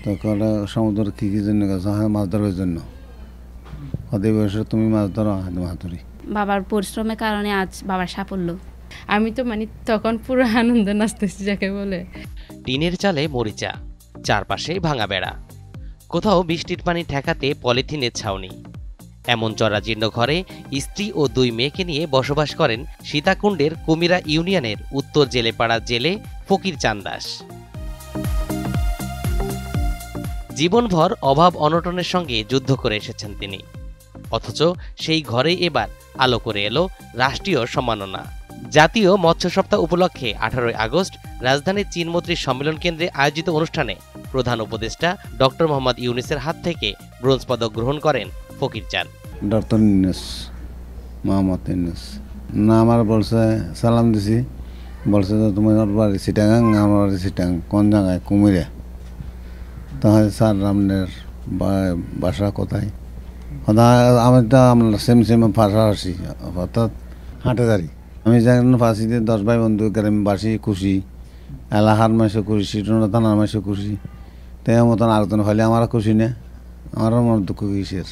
তখন সমুদ্র কি জন্য গেছো? হ্যাঁ, মাছ ধরার জন্য। ওদের বয়সে তুমি মাছ ধরো? হ্যাঁ, মাছ ধরি। বাবার পরিশ্রমের কারণে আজ বাবার সাফল্য। আমি তো তখন পুরো আনন্দ নাচতেছি যাকে বলে। টিনের চালে মরিচা, চারপাশে ভাঙা বেড়া, কোথাও বৃষ্টির পানি ঠেকাতে পলিথিনের ছাউনি। এমন জরাজীর্ণ ঘরে স্ত্রী ও 2 মেয়েকে নিয়ে বসবাস করেন সীতাকুণ্ডের কুমিরা ইউনিয়নের উত্তর জেলেপাড়ার জেলে ফকির চাঁদ দাস। জীবনভর অভাব অনটনের সঙ্গে যুদ্ধ করে এসেছেন তিনি, অথচ সেই ঘরে এবার আলো করে এলো রাষ্ট্রীয় সম্মাননা। জাতীয় মৎস্য সপ্তাহ উপলক্ষে 18 আগস্ট রাজধানীর চীনমৈত্রী সম্মেলন কেন্দ্রে আয়োজিত অনুষ্ঠানে প্রধান উপদেষ্টা ডক্টর মোহাম্মদ ইউনূসের হাত থেকে ব্রোঞ্জ পদক গ্রহণ করেন ফকির চাঁদ। ডক্টর ইউনূস, মোহাম্মদ ইউনূস না, আমার বলছে, সালাম দিছি, বলছে যে তোমার বাড়ি চিটাগাং, আমার বাড়ি চিটাগাং, কোন জায়গায়? কুমিরে। তাহলে স্যার আপনার বাসা কোথায়? আমি তো আমরা সেম পাশাপাশি, অর্থাৎ হাঁটেদারি। আমি যেন ফাঁসিতে 10 ভাই বন্ধু গ্রামে বাসি, খুশি, এলাহার মাসে খুশি, সিটনা থানার মাসে খুশি, তাই মতন আরেকজন হলে আমার খুশি না, আমারও মনে দুঃখ কিসের।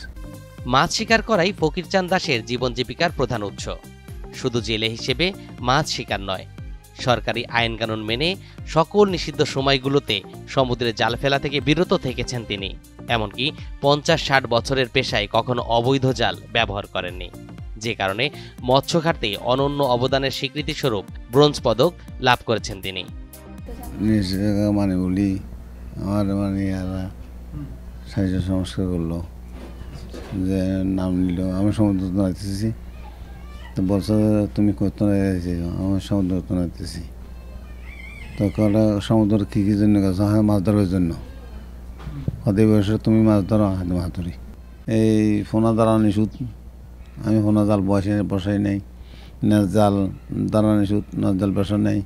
মাছ শিকার করাই ফকির চাঁদ দাসের জীবন জীবিকার প্রধান উৎস। শুধু জেলে হিসেবে মাছ শিকার নয়, সরকারি আইন কানুন মেনে সকল নিষিদ্ধ সময়গুলোতে সমুদ্রে জাল ফেলা থেকে বিরত থেকেছেন তিনি। এমনকি 50-60 বছরের পেশায় কখনো অবৈধ জাল ব্যবহার করেননি, যে কারণে মৎস্য খাতে অনন্য অবদানের স্বীকৃতিস্বরূপ ব্রোঞ্জ পদক লাভ করেছেন তিনি। মানে বলি আমার সাহায্য সংস্কার করলো, যে নাম নিল, আমি সমুদ্র নাইতেছি, তো বলছে তুমি করতে নাইতেছি, আমি সমুদ্র নাইতেছি। তখন সমুদ্র কি জন্য গেছো? হ্যাঁ, মাছ ধরার জন্য। ওদের বয়সে তুমি মাছ ধরো? হ্যাঁ, মাছ ধরি। এই ফোনা দ্বারা নিষুধ, আমি ফোনা জাল বসাই নেই, নেট জাল দ্বারা নিষুধ, নেট জাল বসা নেই।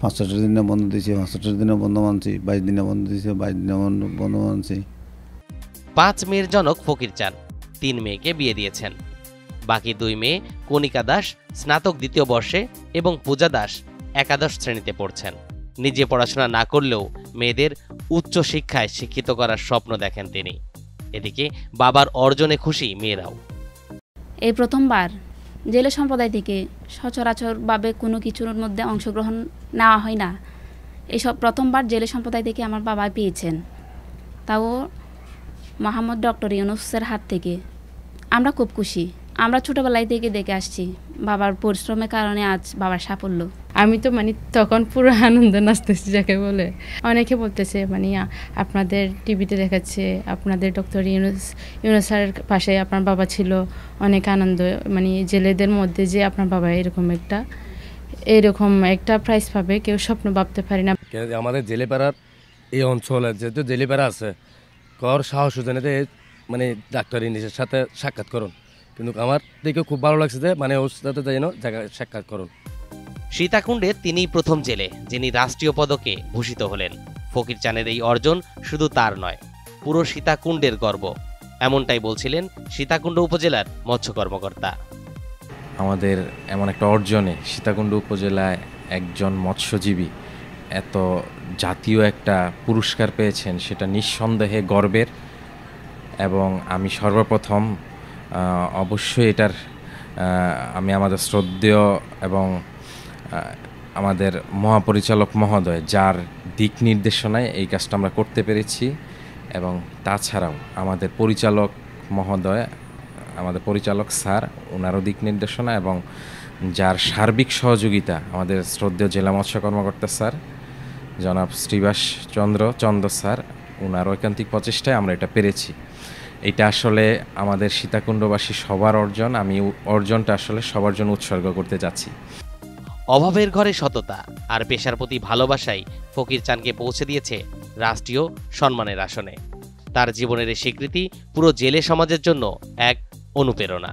65 দিনে বন্ধ দিয়েছি, 65 দিনে বন্ধ মানছি, 22 দিনে বন্ধ দিয়েছি, 22 দিনে বন্ধ মানছি। 5 মেয়ের জনক ফকির চাঁদ 3 মেয়েকে বিয়ে দিয়েছেন। বাকি 2 মেয়ে কণিকা দাস স্নাতক 2য় বর্ষে এবং পূজা দাস একাদশ শ্রেণীতে পড়ছেন। নিজে পড়াশোনা না করলেও মেয়েদের উচ্চ শিক্ষায় শিক্ষিত করার স্বপ্ন দেখেন তিনি। এদিকে বাবার অর্জনে খুশি মেয়েরাও। এই প্রথমবার জেলে সম্প্রদায় থেকে সচরাচরভাবে কোনো কিছুর মধ্যে অংশগ্রহণ নেওয়া হয় না। এইসব প্রথমবার জেলে সম্প্রদায় থেকে আমার বাবা পেয়েছেন, তাও মোহাম্মদ ডক্টর ইউনূসের হাত থেকে। আমরা খুব খুশি। আমরা ছোটোবেলায় থেকে দেখে আসছি বাবার পরিশ্রমের কারণে আজ বাবার সাফল্য। আমি তো তখন পুরো আনন্দ নাচতেছি যাকে বলে। অনেকে বলতেছে আপনাদের টিভিতে দেখাচ্ছে আপনাদের ডক্টর ইউনূসের পাশে আপনার বাবা ছিল, অনেক আনন্দ, জেলেদের মধ্যে যে আপনার বাবা এরকম একটা প্রাইজ পাবে কেউ স্বপ্ন ভাবতে পারি না। আমাদের জেলেপাড়ার এই অঞ্চলে যেহেতু জেলেপাড়া আছে, কর সাহস জানাতে ডাক্তার ইউনূসের সাথে সাক্ষাৎ করুন, কিন্তু আমার দেখে খুব ভালো লাগছে যে ওর সাথে যেন সাক্ষাৎ করুন। সীতাকুণ্ডে তিনিই প্রথম জেলে যিনি রাষ্ট্রীয় পদকে ভূষিত হলেন। ফকির চাঁদের এই অর্জন শুধু তার নয়, পুরো সীতাকুণ্ডের গর্ব, এমনটাই বলছিলেন সীতাকুণ্ড উপজেলার মৎস্য কর্মকর্তা। আমাদের এমন একটা অর্জনে সীতাকুণ্ড উপজেলায় একজন মৎস্যজীবী এত জাতীয় একটা পুরস্কার পেয়েছেন, সেটা নিঃসন্দেহে গর্বের। এবং আমি সর্বপ্রথম অবশ্যই এটার আমি আমাদের শ্রদ্ধেয় এবং আমাদের মহাপরিচালক মহোদয়, যার দিক নির্দেশনায় এই কাজটা আমরা করতে পেরেছি, এবং তাছাড়াও আমাদের পরিচালক মহোদয়, আমাদের পরিচালক স্যার, ওনারও দিক নির্দেশনা এবং যার সার্বিক সহযোগিতা আমাদের শ্রদ্ধেয় জেলা মৎস্য কর্মকর্তা স্যার জনাব শ্রীবাস চন্দ্র স্যার, ওনার ঐকান্তিক প্রচেষ্টায় আমরা এটা পেরেছি। এটা আসলে আমাদের সীতাকুণ্ডবাসী সবার অর্জন। আমি অর্জনটা আসলে সবার জন্য উৎসর্গ করতে যাচ্ছি। অভাবের ঘরে সততা আর পেশার প্রতি ভালোবাসাই ফকির চাঁদকে পৌঁছে দিয়েছে রাষ্ট্রীয় সম্মানের আসনে। তার জীবনের এই স্বীকৃতি পুরো জেলে সমাজের জন্য এক অনুপ্রেরণা।